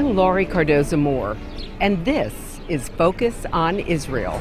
I'm Laurie Cardoza-Moore, and this is Focus on Israel.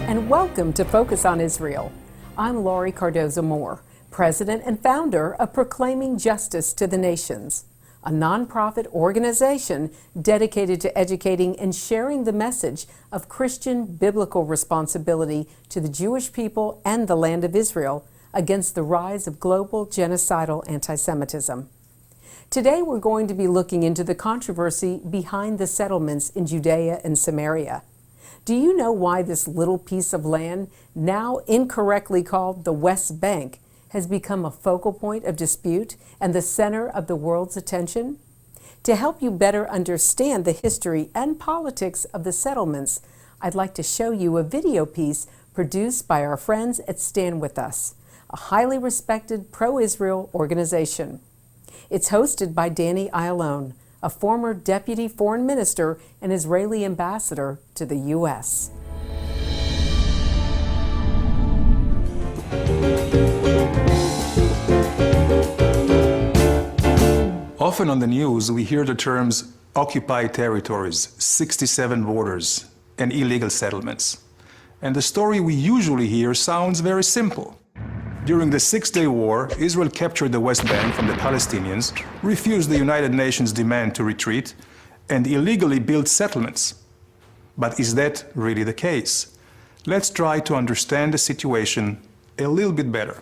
And welcome to Focus on Israel. I'm Laurie Cardoza-Moore, President and founder of Proclaiming Justice to the Nations, a nonprofit organization dedicated to educating and sharing the message of Christian biblical responsibility to the Jewish people and the land of Israel against the rise of global genocidal anti-Semitism. Today we're going to be looking into the controversy behind the settlements in Judea and Samaria. Do you know why this little piece of land, now incorrectly called the West Bank, has become a focal point of dispute and the center of the world's attention? To help you better understand the history and politics of the settlements, I'd like to show you a video piece produced by our friends at Stand With Us, a highly respected pro-Israel organization. It's hosted by Danny Ayalon, a former deputy foreign minister and Israeli ambassador to the U.S. Often on the news, we hear the terms occupied territories, 67 borders, and illegal settlements. And the story we usually hear sounds very simple. During the Six-Day War, Israel captured the West Bank from the Palestinians, refused the United Nations' demand to retreat, and illegally built settlements. But is that really the case? Let's try to understand the situation a little bit better.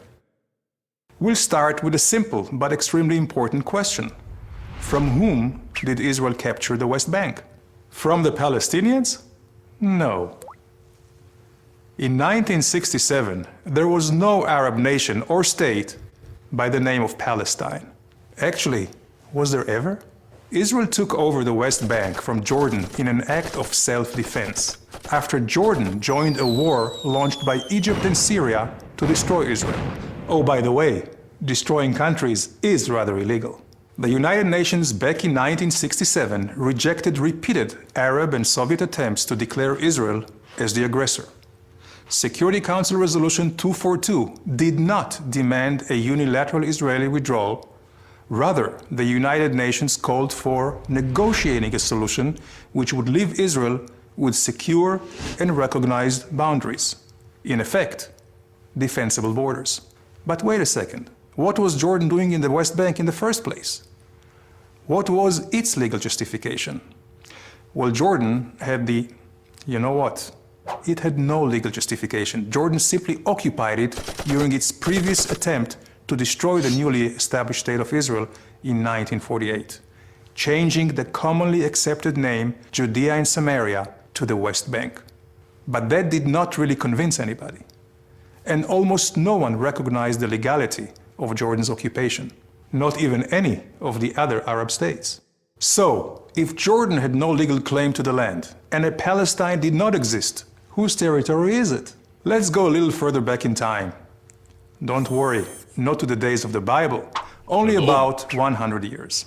We'll start with a simple but extremely important question. From whom did Israel capture the West Bank? From the Palestinians? No. In 1967, there was no Arab nation or state by the name of Palestine. Actually, was there ever? Israel took over the West Bank from Jordan in an act of self-defense, after Jordan joined a war launched by Egypt and Syria to destroy Israel. Oh, by the way, destroying countries is rather illegal. The United Nations back in 1967 rejected repeated Arab and Soviet attempts to declare Israel as the aggressor. Security Council Resolution 242 did not demand a unilateral Israeli withdrawal. Rather, the United Nations called for negotiating a solution which would leave Israel with secure and recognized boundaries. In effect, defensible borders. But wait a second. What was Jordan doing in the West Bank in the first place? What was its legal justification? Well, Jordan had It had no legal justification. Jordan simply occupied it during its previous attempt to destroy the newly established State of Israel in 1948, changing the commonly accepted name Judea and Samaria to the West Bank. But that did not really convince anybody. And almost no one recognized the legality of Jordan's occupation, not even any of the other Arab states. So, if Jordan had no legal claim to the land, and a Palestine did not exist, whose territory is it? Let's go a little further back in time. Don't worry, not to the days of the Bible, only about 100 years.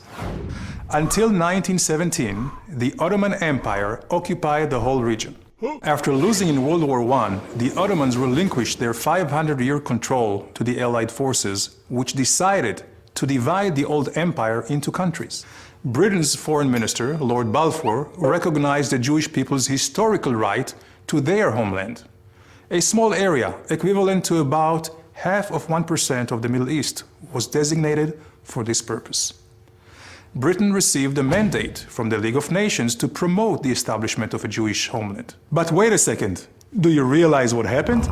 Until 1917, the Ottoman Empire occupied the whole region. After losing in World War I, the Ottomans relinquished their 500-year control to the Allied forces, which decided to divide the old empire into countries. Britain's foreign minister, Lord Balfour, recognized the Jewish people's historical right to their homeland, a small area equivalent to about 0.5% of the Middle East was designated for this purpose. Britain received a mandate from the League of Nations to promote the establishment of a Jewish homeland. But wait a second, do you realize what happened?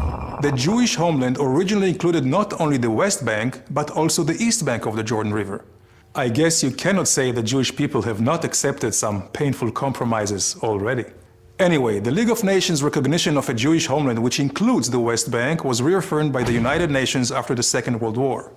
The Jewish homeland originally included not only the West Bank, but also the East Bank of the Jordan River. I guess you cannot say the Jewish people have not accepted some painful compromises already. Anyway, the League of Nations recognition of a Jewish homeland, which includes the West Bank, was reaffirmed by the United Nations after the Second World War.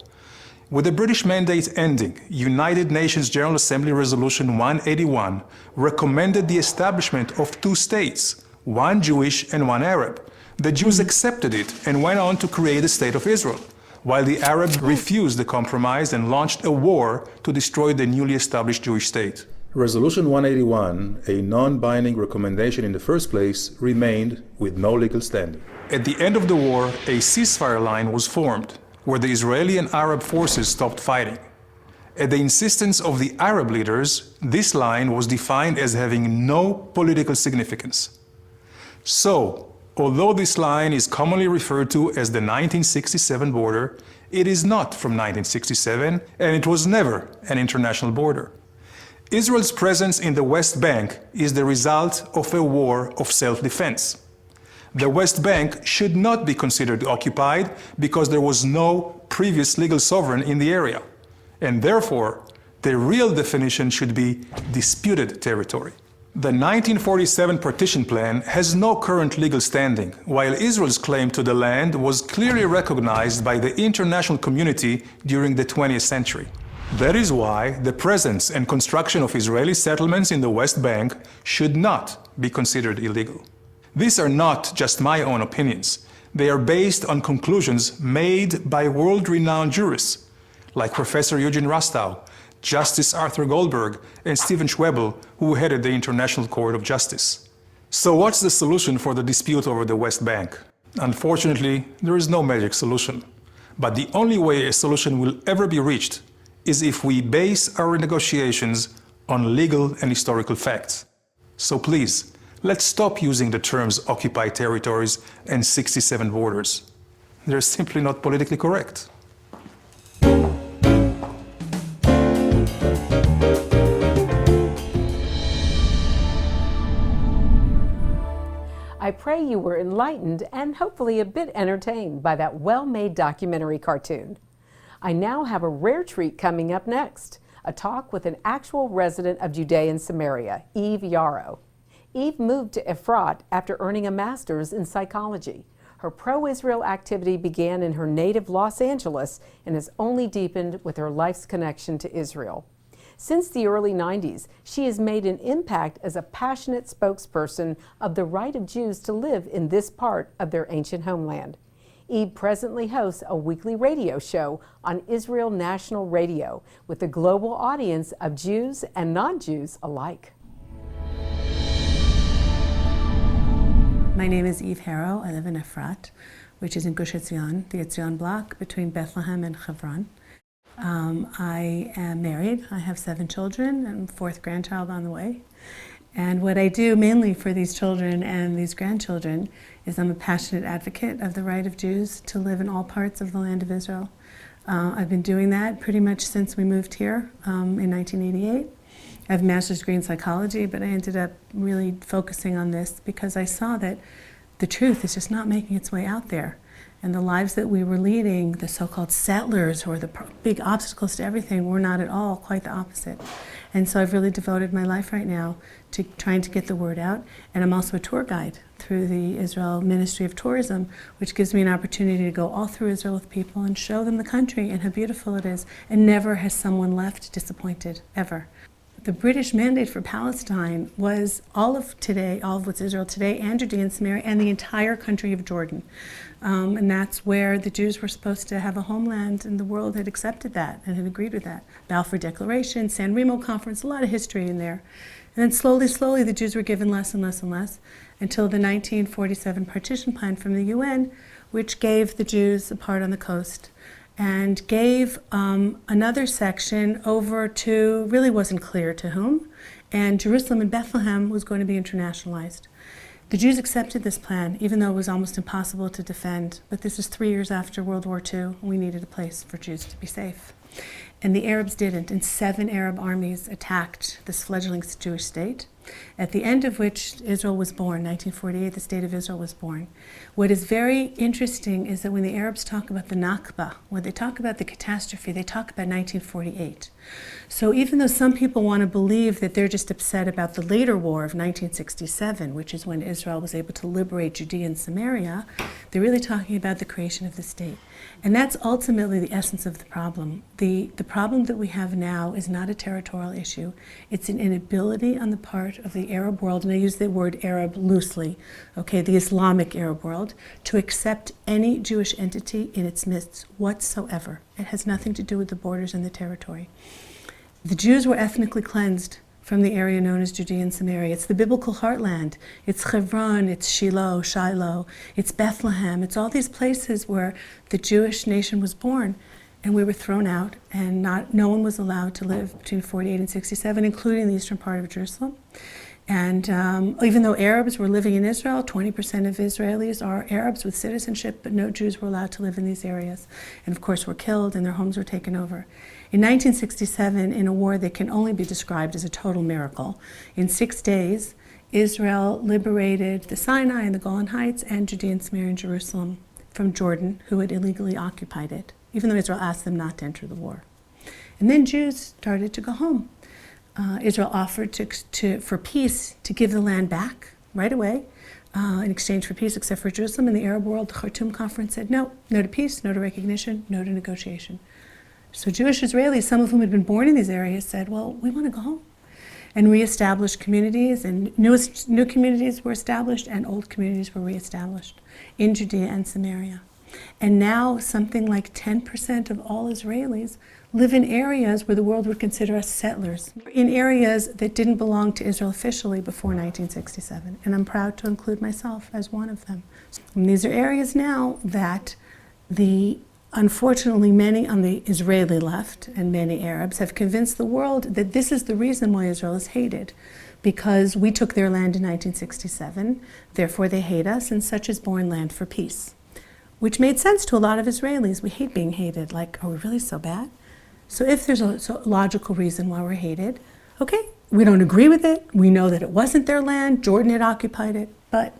With the British mandate ending, United Nations General Assembly Resolution 181 recommended the establishment of two states, one Jewish and one Arab. The Jews accepted it and went on to create the State of Israel, while the Arabs refused the compromise and launched a war to destroy the newly established Jewish state. Resolution 181, a non-binding recommendation in the first place, remained with no legal standing. At the end of the war, a ceasefire line was formed, where the Israeli and Arab forces stopped fighting. At the insistence of the Arab leaders, this line was defined as having no political significance. So, although this line is commonly referred to as the 1967 border, it is not from 1967, and it was never an international border. Israel's presence in the West Bank is the result of a war of self-defense. The West Bank should not be considered occupied because there was no previous legal sovereign in the area, and therefore, the real definition should be disputed territory. The 1947 partition plan has no current legal standing, while Israel's claim to the land was clearly recognized by the international community during the 20th century. That is why the presence and construction of Israeli settlements in the West Bank should not be considered illegal. These are not just my own opinions. They are based on conclusions made by world-renowned jurists like Professor Eugene Rastow, Justice Arthur Goldberg, and Stephen Schwebel, who headed the International Court of Justice. So what's the solution for the dispute over the West Bank? Unfortunately, there is no magic solution. But the only way a solution will ever be reached is if we base our negotiations on legal and historical facts. So please, let's stop using the terms occupied territories and 67 borders. They're simply not politically correct. I pray you were enlightened and hopefully a bit entertained by that well-made documentary cartoon. I now have a rare treat coming up next, a talk with an actual resident of Judea and Samaria, Eve Harrow. Eve moved to Efrat after earning a master's in psychology. Her pro-Israel activity began in her native Los Angeles and has only deepened with her life's connection to Israel. Since the early 90s, she has made an impact as a passionate spokesperson of the right of Jews to live in this part of their ancient homeland. Eve presently hosts a weekly radio show on Israel National Radio with a global audience of Jews and non-Jews alike. My name is Eve Harrow. I live in Efrat, which is in Gush Etzion, the Etzion block between Bethlehem and Hebron. I am married. I have 7 children and 4th grandchild on the way. And what I do mainly for these children and these grandchildren is I'm a passionate advocate of the right of Jews to live in all parts of the land of Israel. I've been doing that pretty much since we moved here in 1988. I have a master's degree in psychology, but I ended up really focusing on this because I saw that the truth is just not making its way out there. And the lives that we were leading, the so-called settlers who are the big obstacles to everything, were not at all quite the opposite. And so I've really devoted my life right now to trying to get the word out. And I'm also a tour guide through the Israel Ministry of Tourism, which gives me an opportunity to go all through Israel with people and show them the country and how beautiful it is. And never has someone left disappointed, ever. The British mandate for Palestine was all of what's Israel today, and Judea and Samaria, and the entire country of Jordan. And that's where the Jews were supposed to have a homeland, and the world had accepted that and had agreed with that. Balfour Declaration, San Remo Conference, a lot of history in there. And then slowly, the Jews were given less and less and less until the 1947 partition plan from the UN, which gave the Jews a part on the coast and gave another section over to, really wasn't clear to whom, and Jerusalem and Bethlehem was going to be internationalized. The Jews accepted this plan, even though it was almost impossible to defend, but this is 3 years after World War II, and we needed a place for Jews to be safe. And the Arabs didn't, and 7 Arab armies attacked this fledgling Jewish state. at the end of which Israel was born, 1948, the State of Israel was born. What is very interesting is that when the Arabs talk about the Nakba, when they talk about the catastrophe, they talk about 1948. So even though some people want to believe that they're just upset about the later war of 1967, which is when Israel was able to liberate Judea and Samaria, they're really talking about the creation of the state. And that's ultimately the essence of the problem. The problem that we have now is not a territorial issue. It's an inability on the part of the Arab world, and I use the word Arab loosely, okay, the Islamic Arab world, to accept any Jewish entity in its midst whatsoever. It has nothing to do with the borders and the territory. The Jews were ethnically cleansed from the area known as Judea and Samaria. It's the biblical heartland. It's Hebron, it's Shiloh, it's Bethlehem. It's all these places where the Jewish nation was born. And we were thrown out, and no one was allowed to live between 48 and 67, including the eastern part of Jerusalem. And even though Arabs were living in Israel, 20% of Israelis are Arabs with citizenship, but no Jews were allowed to live in these areas. And of course were killed and their homes were taken over. In 1967, in a war that can only be described as a total miracle, in 6 days, Israel liberated the Sinai and the Golan Heights and Judea and Samaria and Jerusalem from Jordan, who had illegally occupied it, even though Israel asked them not to enter the war. And then Jews started to go home. Israel offered for peace to give the land back right away in exchange for peace, except for Jerusalem. In the Arab world, the Khartoum Conference said no to peace, no to recognition, no to negotiation. So Jewish Israelis, some of whom had been born in these areas, said, well, we want to go home, and reestablished communities, and new communities were established, and old communities were reestablished in Judea and Samaria. And now something like 10% of all Israelis live in areas where the world would consider us settlers, in areas that didn't belong to Israel officially before 1967. And I'm proud to include myself as one of them. And these are areas now that unfortunately many on the Israeli left and many Arabs have convinced the world that this is the reason why Israel is hated. Because we took their land in 1967, therefore they hate us, and such is born land for peace. Which made sense to a lot of Israelis. We hate being hated. Like, are we really so bad? So if there's a logical reason why we're hated, okay, we don't agree with it. We know that it wasn't their land. Jordan had occupied it. But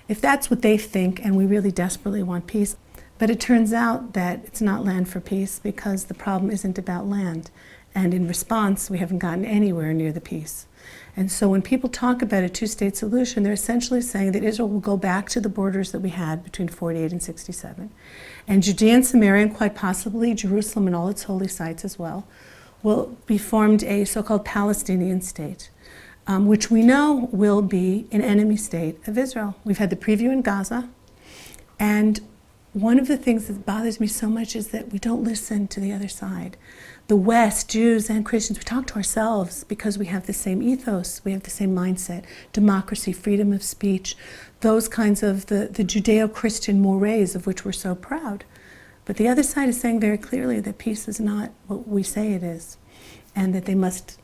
if that's what they think, and we really desperately want peace, but it turns out that it's not land for peace because the problem isn't about land. And in response, we haven't gotten anywhere near the peace. And so when people talk about a two-state solution, they're essentially saying that Israel will go back to the borders that we had between 48 and 67. And Judea and Samaria, and quite possibly Jerusalem and all its holy sites as well, will be formed a so-called Palestinian state, which we know will be an enemy state of Israel. We've had the preview in Gaza, and one of the things that bothers me so much is that we don't listen to the other side. The West, Jews and Christians, we talk to ourselves because we have the same ethos, we have the same mindset, democracy, freedom of speech, those kinds of the Judeo-Christian mores of which we're so proud. But the other side is saying very clearly that peace is not what we say it is, and that they must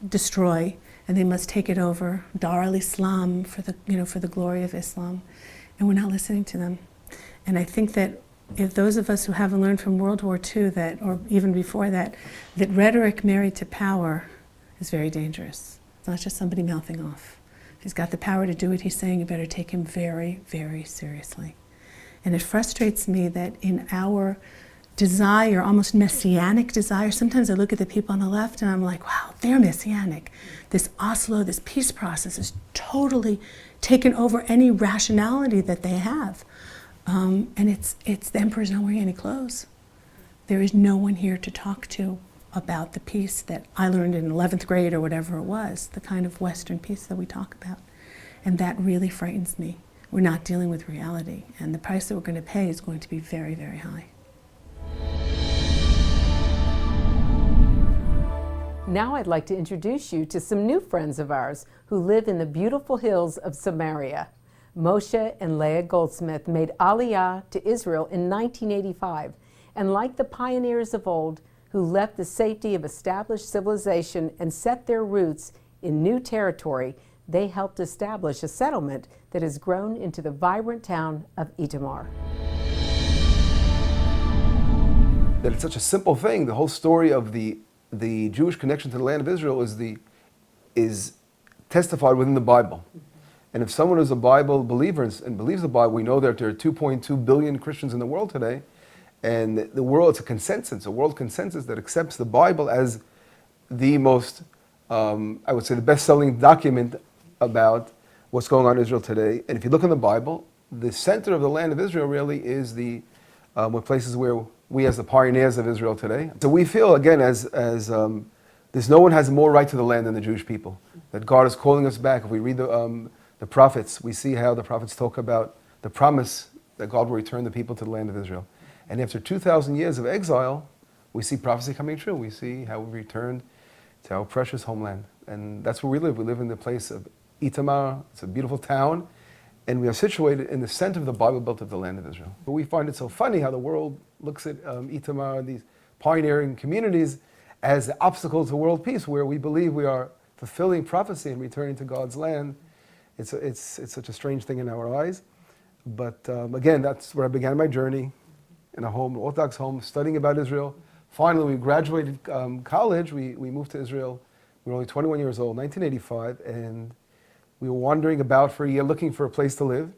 destroy and they must take it over, Dar al-Islam, for the glory of Islam, and we're not listening to them. And I think that if those of us who haven't learned from World War II or even before that rhetoric married to power is very dangerous. It's not just somebody mouthing off. If he's got the power to do what he's saying, you better take him very, very seriously. And it frustrates me that in our desire, almost messianic desire, sometimes I look at the people on the left and I'm like, wow, they're messianic. This Oslo, this peace process has totally taken over any rationality that they have. And it's the emperor's not wearing any clothes. There is no one here to talk to about the peace that I learned in 11th grade or whatever it was, the kind of Western peace that we talk about. And that really frightens me. We're not dealing with reality, and the price that we're going to pay is going to be very, very high. Now I'd like to introduce you to some new friends of ours who live in the beautiful hills of Samaria. Moshe and Leah Goldsmith made Aliyah to Israel in 1985, and like the pioneers of old who left the safety of established civilization and set their roots in new territory, they helped establish a settlement that has grown into the vibrant town of Itamar. That it's such a simple thing. The whole story of the Jewish connection to the land of Israel is testified within the Bible. And if someone is a Bible believer and believes the Bible, we know that there are 2.2 billion Christians in the world today. And the world, it's a consensus, a world consensus that accepts the Bible as the most, I would say, the best-selling document about what's going on in Israel today. And if you look in the Bible, the center of the land of Israel really is the places where we as the pioneers of Israel today. So we feel, again, as there's no one has more right to the land than the Jewish people, that God is calling us back. If we read the prophets, we see how the prophets talk about the promise that God will return the people to the land of Israel. And after 2,000 years of exile, we see prophecy coming true. We see how we returned to our precious homeland. And that's where we live. We live in the place of Itamar. It's a beautiful town. And we are situated in the center of the Bible Belt of the land of Israel. But we find it so funny how the world looks at Itamar and these pioneering communities as the obstacle to world peace, where we believe we are fulfilling prophecy and returning to God's land. It's such a strange thing in our eyes. But again, that's where I began my journey, in a home, an Orthodox home, studying about Israel. Finally, we graduated college. We moved to Israel. We were only 21 years old, 1985, and we were wandering about for a year looking for a place to live.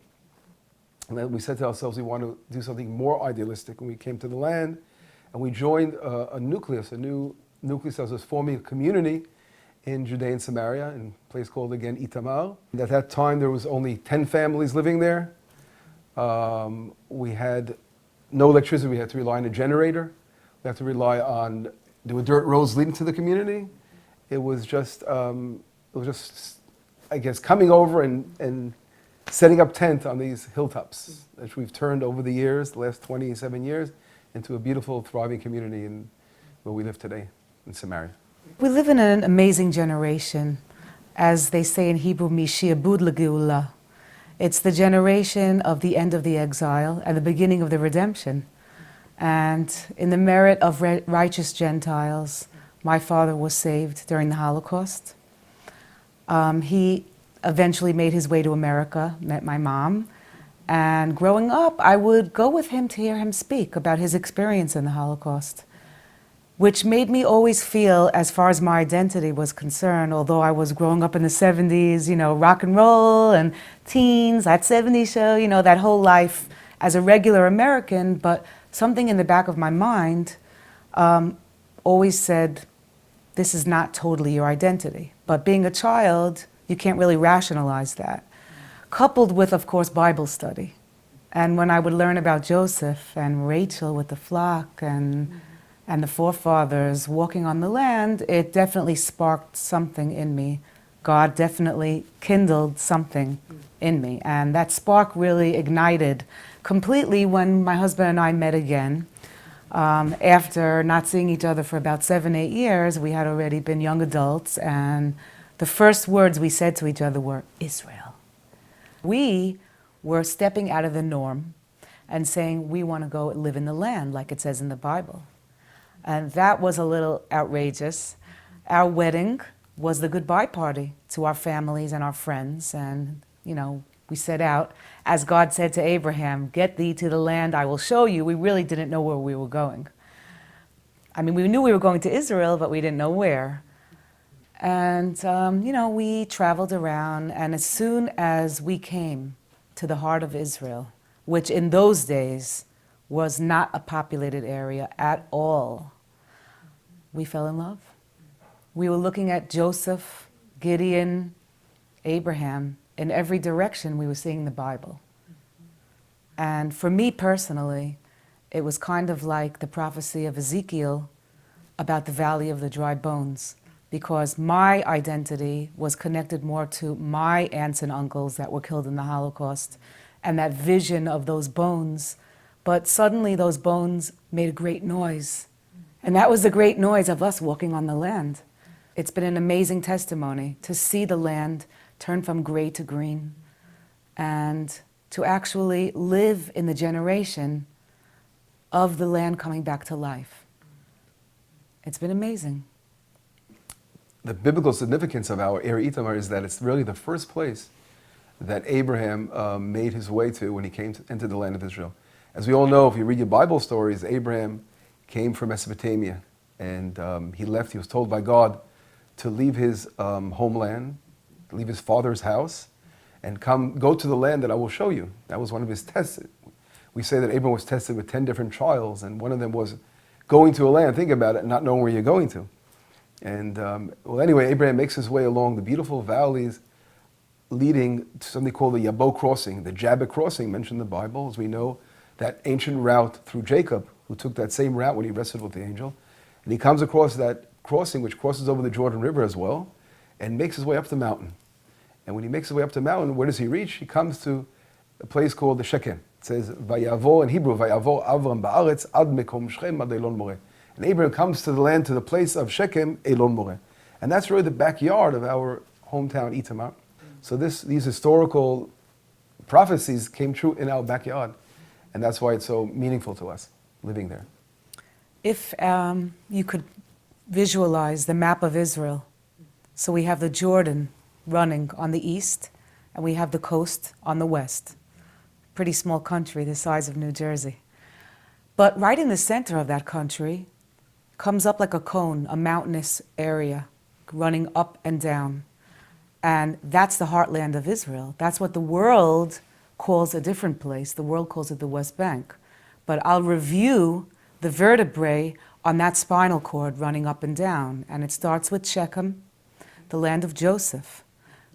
And then we said to ourselves, we want to do something more idealistic. And we came to the land, and we joined a new nucleus that was forming a community in Judea and Samaria, in a place called, again, Itamar. And at that time, there was only 10 families living there. We had no electricity. We had to rely on a generator. We had to rely on, there were dirt roads leading to the community. It was just, I guess, coming over and setting up tent on these hilltops, which we've turned over the years, the last 27 years, into a beautiful, thriving community where we live today, in Samaria. We live in an amazing generation, as they say in Hebrew, Mishiabud Legeula. It's the generation of the end of the exile and the beginning of the redemption. And in the merit of righteous Gentiles, my father was saved during the Holocaust. He eventually made his way to America, met my mom, and growing up, I would go with him to hear him speak about his experience in the Holocaust, which made me always feel, as far as my identity was concerned, although I was growing up in the 70s, rock and roll and teens, that 70s show, that whole life as a regular American, but something in the back of my mind always said, this is not totally your identity. But being a child, you can't really rationalize that. Coupled with, of course, Bible study. And when I would learn about Joseph and Rachel with the flock and the forefathers walking on the land, it definitely sparked something in me. God definitely kindled something in me. And that spark really ignited completely when my husband and I met again. After not seeing each other for about 7-8 years, we had already been young adults, and the first words we said to each other were, Israel. We were stepping out of the norm and saying, we want to go live in the land, like it says in the Bible. And that was a little outrageous. Our wedding was the goodbye party to our families and our friends, and, we set out, as God said to Abraham, get thee to the land I will show you. We really didn't know where we were going. I mean, we knew we were going to Israel, but we didn't know where. And, we traveled around, and as soon as we came to the heart of Israel, which in those days was not a populated area at all, we fell in love. We were looking at Joseph, Gideon, Abraham. In every direction, we were seeing the Bible. And for me personally, it was kind of like the prophecy of Ezekiel about the valley of the dry bones, because my identity was connected more to my aunts and uncles that were killed in the Holocaust and that vision of those bones. But suddenly those bones made a great noise. And that was the great noise of us walking on the land. It's been an amazing testimony to see the land turn from gray to green, and to actually live in the generation of the land coming back to life. It's been amazing. The biblical significance of our area Itamar is that it's really the first place that Abraham made his way to when he came into the land of Israel. As we all know, if you read your Bible stories, Abraham came from Mesopotamia, and he was told by God to leave his homeland, leave his father's house and go to the land that I will show you. That was one of his tests. We say that Abraham was tested with 10 different trials, and one of them was going to a land, think about it, not knowing where you're going to. And well, anyway, Abraham makes his way along the beautiful valleys leading to something called the Yabok crossing, the Jabbok crossing mentioned in the Bible, as we know, that ancient route through Jacob, who took that same route when he wrestled with the angel. And he comes across that crossing, which crosses over the Jordan River as well, and makes his way up the mountain. And when he makes his way up the mountain, where does he reach? He comes to a place called the Shechem. It says, Vayavo in Hebrew, Vayavo Avram ba'aretz ad mekom Shechem ad Elon Moreh. And Abraham comes to the land, to the place of Shechem, Elon Moreh. And that's really the backyard of our hometown, Itamar. So these historical prophecies came true in our backyard. And that's why it's so meaningful to us, living there. If you could visualize the map of Israel, so we have the Jordan running on the east, and we have the coast on the west. Pretty small country, the size of New Jersey. But right in the center of that country comes up like a cone, a mountainous area running up and down. And that's the heartland of Israel. That's what the world calls a different place. The world calls it the West Bank. But I'll review the vertebrae on that spinal cord running up and down. And it starts with Shechem, the land of Joseph,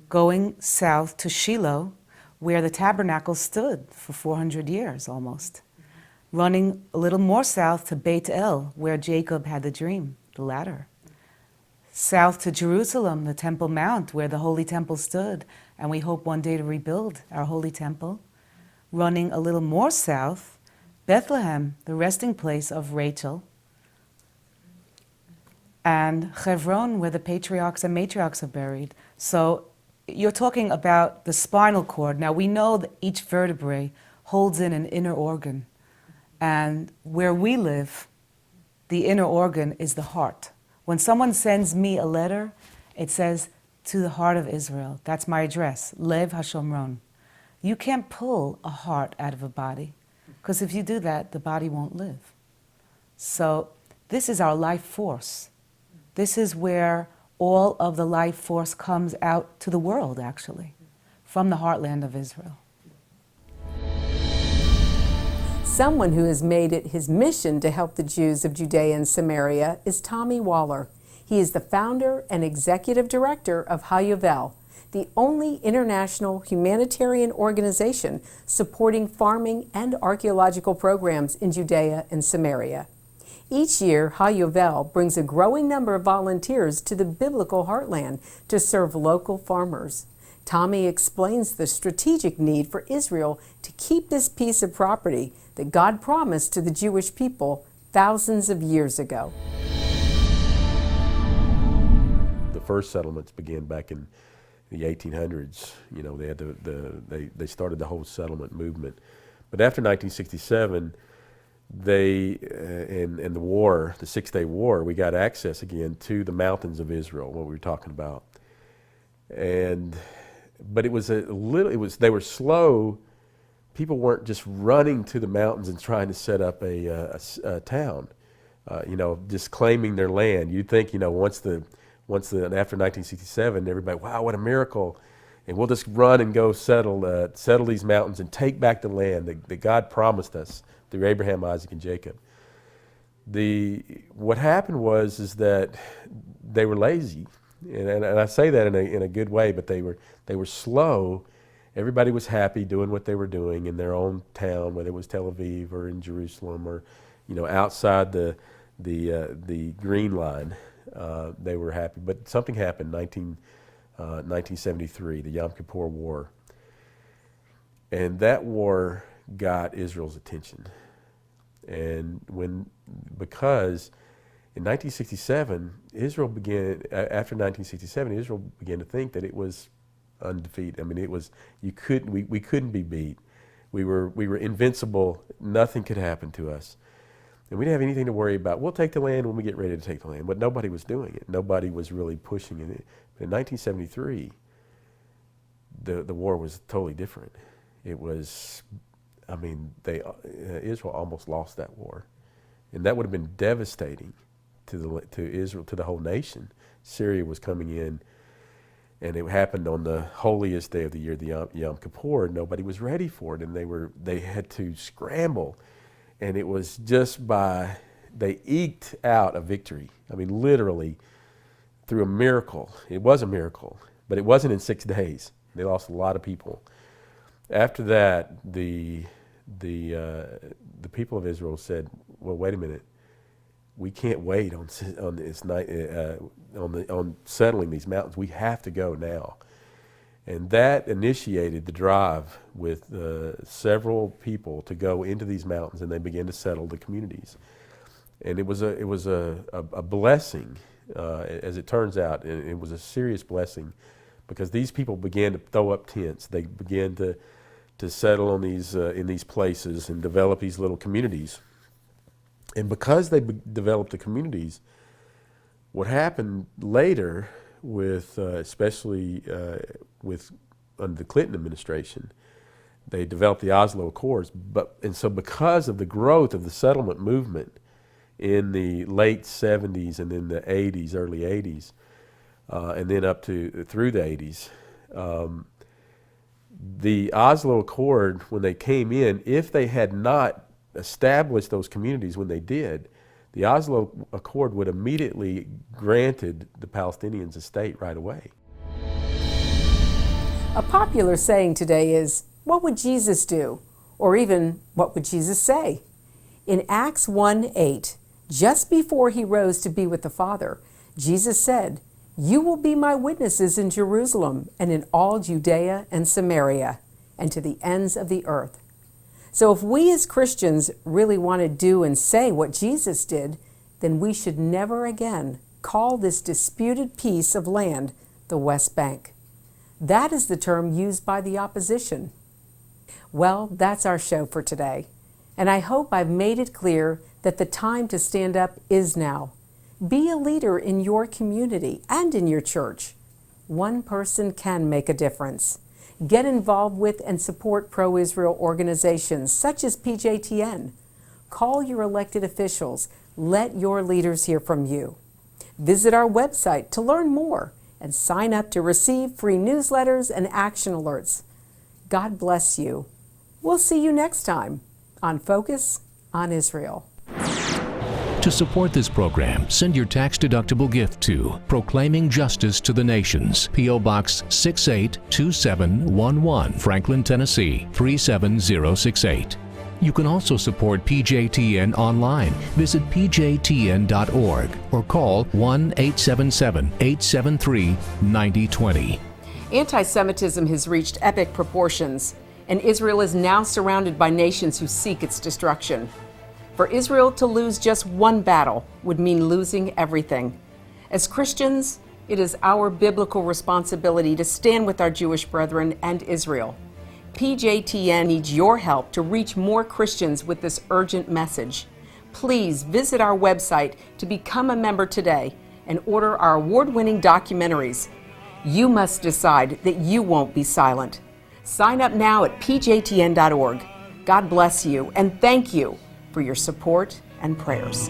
going south to Shiloh, where the tabernacle stood for 400 years almost, running a little more south to Beit El, where Jacob had the dream, the ladder. South to Jerusalem, the Temple Mount, where the Holy Temple stood, and we hope one day to rebuild our Holy Temple. Running a little more south, Bethlehem, the resting place of Rachel, and Hebron, where the patriarchs and matriarchs are buried. So you're talking about the spinal cord. Now we know that each vertebrae holds in an inner organ, and where we live, the inner organ is the heart. When someone sends me a letter, it says, to the heart of Israel. That's my address, Lev HaShomron. You can't pull a heart out of a body, because if you do that, the body won't live. So this is our life force. This is where all of the life force comes out to the world, actually, from the heartland of Israel. Someone who has made it his mission to help the Jews of Judea and Samaria is Tommy Waller. He is the founder and executive director of Harrow, the only international humanitarian organization supporting farming and archaeological programs in Judea and Samaria. Each year, Harrow brings a growing number of volunteers to the biblical heartland to serve local farmers. Tommy explains the strategic need for Israel to keep this piece of property that God promised to the Jewish people thousands of years ago. The first settlements began back in the 1800s. You know, they had they started the whole settlement movement. But after 1967, and the war, the 6-Day War, we got access again to the mountains of Israel, what we were talking about. But it was they were slow. People weren't just running to the mountains and trying to set up a town, just claiming their land. You'd think, after 1967, everybody, wow, what a miracle. And we'll just run and go settle these mountains and take back the land that God promised us through Abraham, Isaac, and Jacob. What happened is that they were lazy, and I say that in a good way, but they were slow. Everybody was happy doing what they were doing in their own town, whether it was Tel Aviv or in Jerusalem or outside the Green Line. They were happy, but something happened. 1973, the Yom Kippur War, and that war got Israel's attention. And because in 1967, after 1967, Israel began to think that it was undefeated. I mean, we couldn't be beat. We were invincible. Nothing could happen to us. And we didn't have anything to worry about. We'll take the land when we get ready to take the land. But nobody was doing it. Nobody was really pushing it. But in 1973, the war was totally different. It was, Israel almost lost that war. And that would have been devastating to Israel, to the whole nation. Syria was coming in And it happened on the holiest day of the year, the Yom Kippur. Nobody was ready for it, and they had to scramble. And it was just they eked out a victory. I mean, literally through a miracle. It was a miracle, but it wasn't in 6 days. They lost a lot of people. After that, the people of Israel said, "Well, wait a minute. We can't wait on this night on settling these mountains. We have to go now." And that initiated the drive with several people to go into these mountains, and they began to settle the communities. And it was a blessing, as it turns out. It was a serious blessing, because these people began to throw up tents. They began to settle on in these places and develop these little communities. And because they developed the communities, what happened later, especially under the Clinton administration, they developed the Oslo Accords. And so because of the growth of the settlement movement in the late 70s and in the 80s, early 80s, and then through the 80s, the Oslo Accord, when they came in, if they had not established those communities when they did, the Oslo Accord would immediately granted the Palestinians a state right away. A popular saying today is, "What would Jesus do?" Or even, "What would Jesus say?" In Acts 1:8, just before he rose to be with the Father, Jesus said, "You will be my witnesses in Jerusalem and in all Judea and Samaria and to the ends of the earth." So if we as Christians really want to do and say what Jesus did, then we should never again call this disputed piece of land the West Bank. That is the term used by the opposition. Well, that's our show for today. And I hope I've made it clear that the time to stand up is now. Be a leader in your community and in your church. One person can make a difference. Get involved with and support pro-Israel organizations such as PJTN. Call your elected officials. Let your leaders hear from you. Visit our website to learn more and sign up to receive free newsletters and action alerts. God bless you. We'll see you next time on Focus on Israel. To support this program, send your tax-deductible gift to Proclaiming Justice to the Nations, P.O. Box 682711, Franklin, Tennessee 37068. You can also support PJTN online. Visit pjtn.org or call 1-877-873-9020. Anti-Semitism has reached epic proportions, and Israel is now surrounded by nations who seek its destruction. For Israel to lose just one battle would mean losing everything. As Christians, it is our biblical responsibility to stand with our Jewish brethren and Israel. PJTN needs your help to reach more Christians with this urgent message. Please visit our website to become a member today and order our award-winning documentaries. You must decide that you won't be silent. Sign up now at pjtn.org. God bless you, and thank you for your support and prayers.